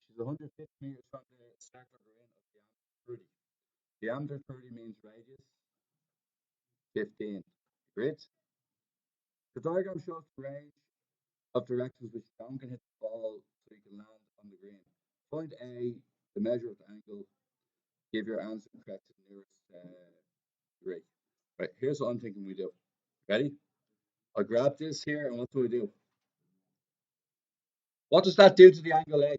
She's 150 meters from the circular green of diameter 30. Diameter 30 means radius 15. Great. The diagram shows the range of directions which down can hit the ball so you can land on the green. Point A, the measure of the angle. Give your answer correct to the nearest degree. Right, here's what I'm thinking we do. Ready? I grab this here, and what do I do? What does that do to the angle A?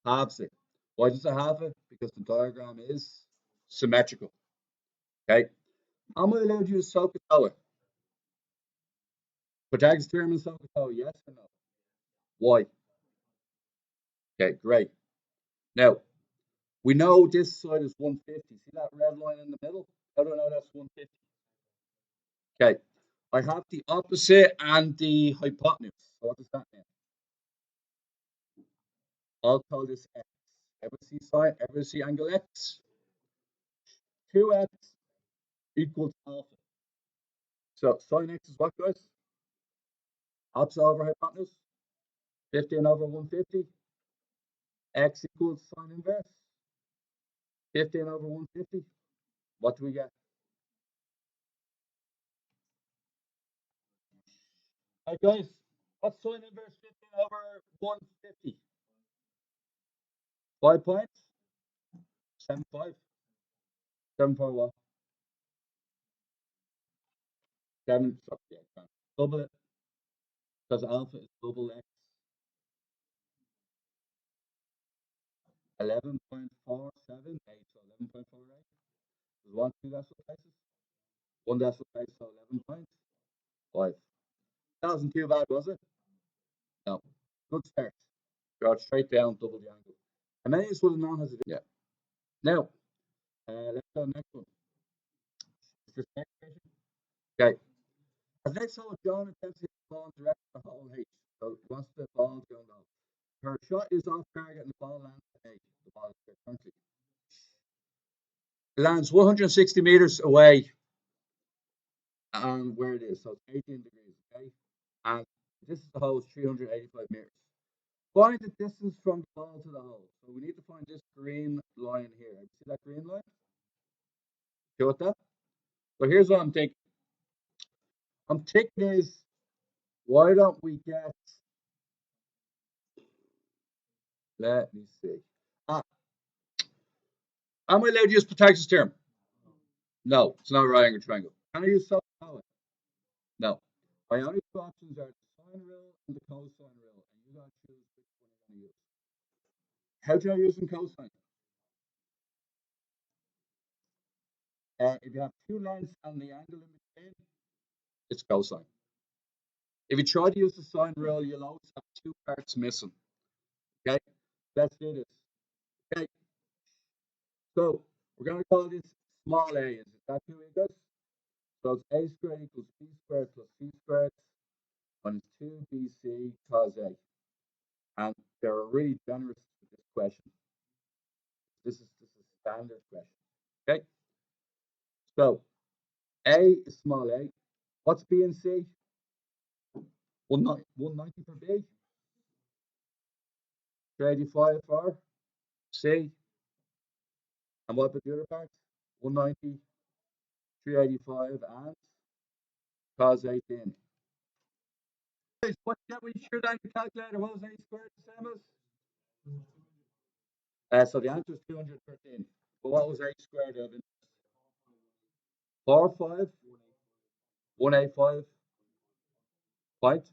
Halves it. Why does it halve it? Because the diagram is symmetrical. Okay. Am I allowed to use SOHCAHTOA? Pythagoras theorem in SOHCAHTOA, yes or no? Why? Okay, great. Now, we know this side is 150. See that red line in the middle? How do I know that's 150? Okay. I have the opposite and the hypotenuse. So what does that mean? I'll call this x. Ever see sine? Ever see angle x? 2x equals alpha. So sine x is what, guys? Opposite over hypotenuse. 15 over 150. X equals sine inverse. 15 over 150. What do we get? Hey guys, what's sine inverse 15 over 150? 5 points? 75. 7 for what? 7. Yeah, double it. Because alpha is double x. 11.478. So 11.48. There's 2 decimal places. 1 decimal place, so 11.5. That wasn't too bad, was it? No. Good start. Got straight down, double the angle. And many of us would have known how to do it. Yeah. Now, let's go next one. Is this next question? Okay. As next hole, John attempts to hit the ball in direction of the hole H. So he wants the ball to go down. Her shot is off target and the ball lands at H. The ball is currently. It lands 160 meters away where it is. So it's 18 degrees, okay? And this is the hole, is 385 meters. Find the distance from the ball to the hole. So we need to find this green line here. See that green line? Got that? So here's what I'm thinking. I'm thinking is, why don't we get, let me see. Am I allowed to use Pythagoras theorem? No, it's not a right angle triangle. Can I use SOHCAHTOA? No. My only two options are the sine rule and the cosine rule, and you gotta choose which one you're gonna use. How do I use cosine? If you have two lengths and the angle in between, it's cosine. If you try to use the sine rule, you'll always have two parts missing. Okay, let's do this. Okay, so we're going to call this small a. Is that too good? So it's a squared equals b squared plus c squared minus 2bc cos a. And they're really generous with this question. This is a standard question. Okay, so a is small a. What's b and c? 190 for b. 385 for c. And what about the other part? 190, 385, and cos 18. What did we shoot on the calculator? What was a squared the same as? So the answer is 213. But what was a squared of it? 45, 185, point,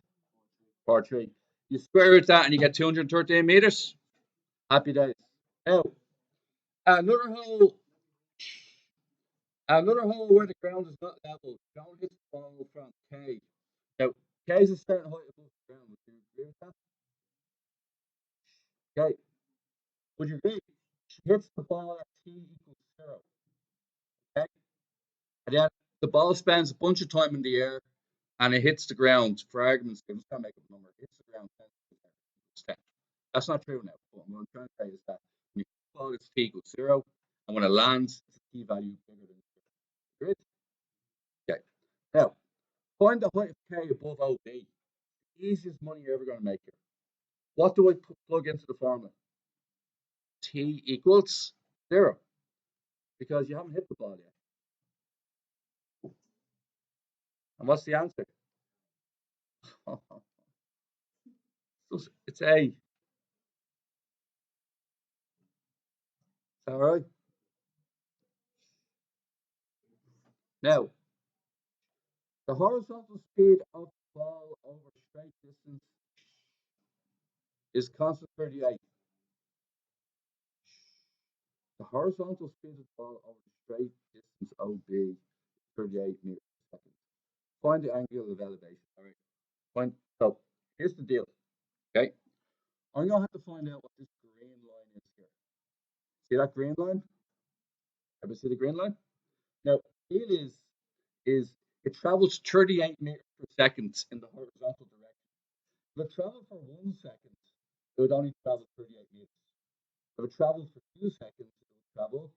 43. You square root that and you get 213 meters. Happy days. Now, another hole where the ground is not level. Ground hits the ball from K. Now, K is a certain height above the ground. Would you agree with that? Okay. Would you agree? She hits the ball at t equals 0. Okay. And then the ball spends a bunch of time in the air and it hits the ground. For argument's sake, I'm just going to make up a number. It hits the ground 10. That's not true now. But what I'm trying to say is that when you hit the ball, it's t equals 0. And when it lands, it's a t value bigger than 0. Good? Okay. Now, find the height of K above OB. Easiest money you're ever going to make here. What do I plug into the formula? T equals 0, because you haven't hit the ball yet. And what's the answer? It's A. Is that right? Now, the horizontal speed of the ball over straight distance is constant 38. The horizontal speed of the ball over the straight distance OB, 38 meters per second. Find the angle of elevation. All right. So here's the deal. Okay. I'm gonna have to find out what this green line is here. See that green line? Ever see the green line? Now, it is it travels 38 meters per second in the horizontal direction. If it traveled for 1 second, it would only travel 38 meters. If it traveled for 2 seconds, it would travel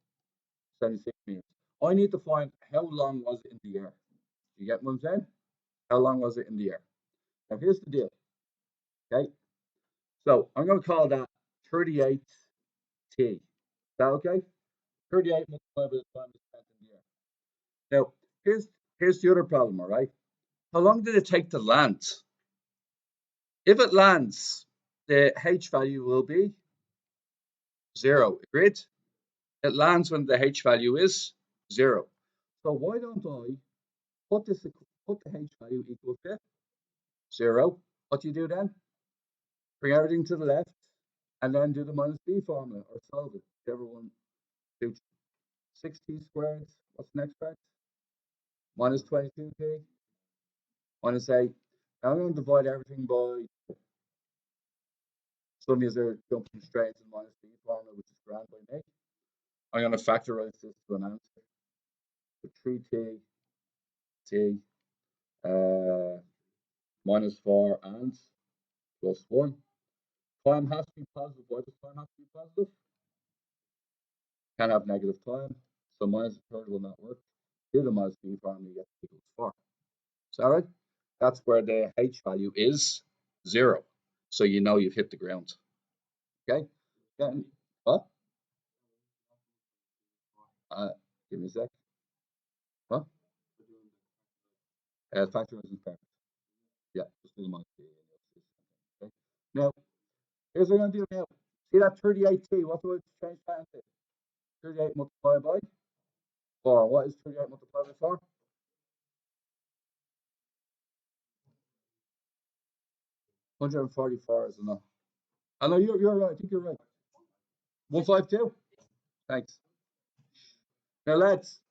76 meters. I need to find how long was it in the air. You get what I'm saying? How long was it in the air? Now, here's the deal. Okay. So I'm going to call that 38 T. Is that okay? 38 multiplied by the time it's spent in the air. Now, here's the other problem, all right? How long did it take to land? If it lands, the H value will be 0. Agreed? It lands when the H value is 0. So why don't I put the H value equal to 0? What do you do then? Bring everything to the left and then do the minus b formula or solve it. Whichever one suits. 6t squared. What's the next part? Minus 22t minus 8. Now I'm going to divide everything by. Some of these are jumping straight into the minus b formula, which is grand by me. I'm going to factorize this to an answer. So 3t t minus 4 and plus 1. Time has to be positive. Why does time have to be positive? Can't have negative time. So minus a third will not work. Do the minus b formula, you get equals 4. Is that right? That's where the H value is 0. So you know you've hit the ground. Okay? Then, what? Give me a sec. What? Factorizing perfect. Yeah, just do the minus b. Okay. Now, here's what I'm going to do now. See that 38t? What do I change that into? 38 multiplied by 4. What is 38 multiplied by 4? 144 is enough. I know you're right. I think you're right. 152. Thanks. Now let's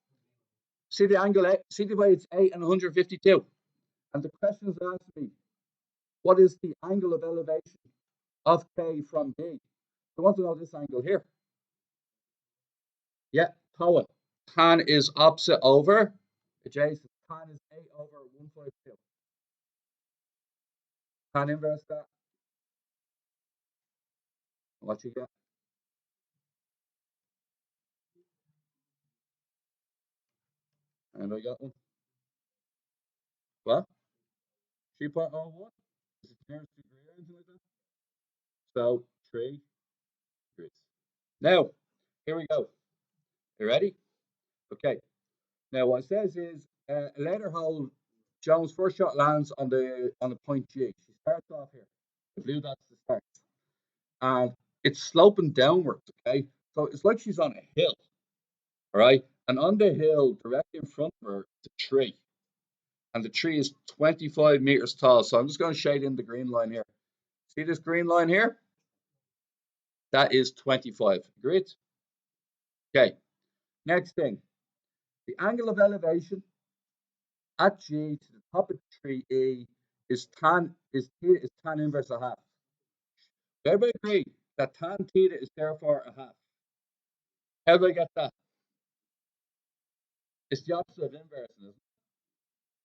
see the angle. See the way it's 8 and 152. And the question is asked me, what is the angle of elevation of K from B? I want to know this angle here. Yeah, Cohen. Tan is opposite over adjacent. Tan is 8 over 152. Tan inverse that. What you get? And I got one. What? 3.01? Is it nearest degree or anything like that? So 3 degrees. Now, here we go. You ready? Okay. Now what it says is a letter hole. Jones' first shot lands on the point G. She starts off here. The blue dot's the start, and it's sloping downwards. Okay, so it's like she's on a hill. All right, and on the hill, directly in front of her, is a tree, and the tree is 25 meters tall. So I'm just going to shade in the green line here. See this green line here? That is 25. Agreed? Okay. Next thing, the angle of elevation at G to the top of tree E is tan inverse a half. Everybody agree that tan theta is therefore a half. How do I get that? It's the opposite of inverse, isn't it?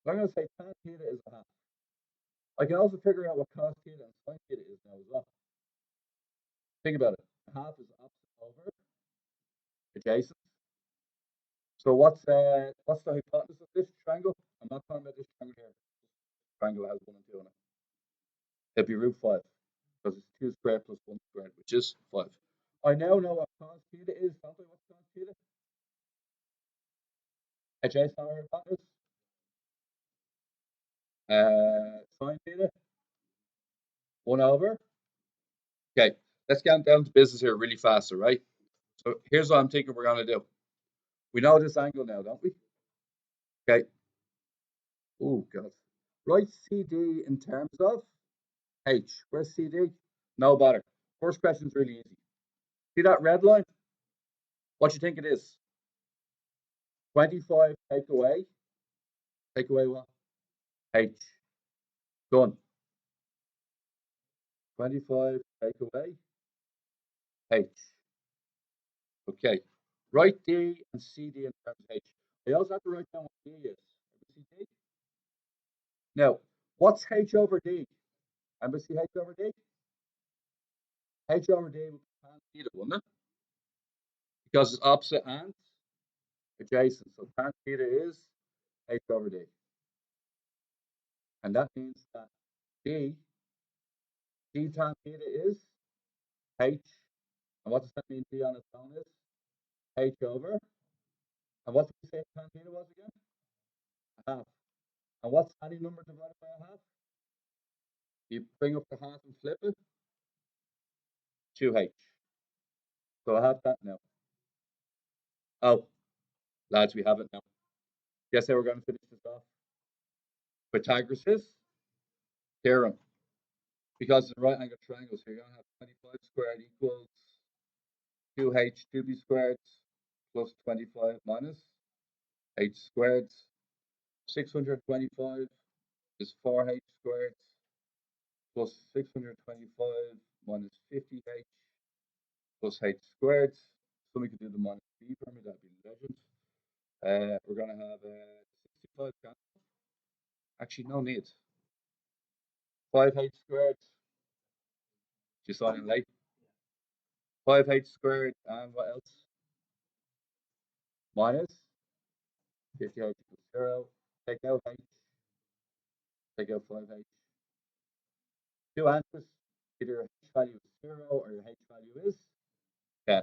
So I'm going to say tan theta is a half. I can also figure out what cos theta and sin theta is now as well. Think about it. A half is opposite over adjacent. So what's the hypotenuse of this triangle? I'm not talking about this triangle here. This triangle has 1 and 2 in it. It'd be root 5. because it's 2 squared plus 1 squared, which is 5. I now know what cos theta is, don't I? What's cos theta? Jason, I heard that is. Sine theta, 1 over. Okay, let's get down to business here really fast, all right? So here's what I'm thinking we're going to do. We know this angle now, don't we? Okay. Oh, God. Write CD in terms of H. Where's CD? No bother. First question's really easy. See that red line? What do you think it is? 25 take away. Take away what? H. Done. 25 take away H. Okay. Write D and CD in terms of H. I also have to write down what D is. D? Now, what's H over D? Remember see H over D? H over D would be tan theta, wouldn't it? Because it's opposite and adjacent. So tan theta is H over D. And that means that D tan theta is H. And what does that mean D on its own is? H over. And what did we say tan theta was again? A half. And what's any number divided by a half? You bring up the half and flip it. 2H. So I have that now. Oh, lads, we have it now. Guess how we're going to finish this off? Pythagoras' theorem. Because it's a right angle triangle, so you're going to have 25 squared equals 2H 2B squared plus 25 minus H squared. 625 is 4H squared plus 625 minus 50H plus H squared. Somebody could do the minus B for me, that'd be legend. We're going to have 65 cancel. Actually, no need. 5H squared. Just signing late. 5H squared and what else? Minus 50H equals 0. Take out H. Take out 5H. Two answers. Either your H value is 0 or your H value is 10.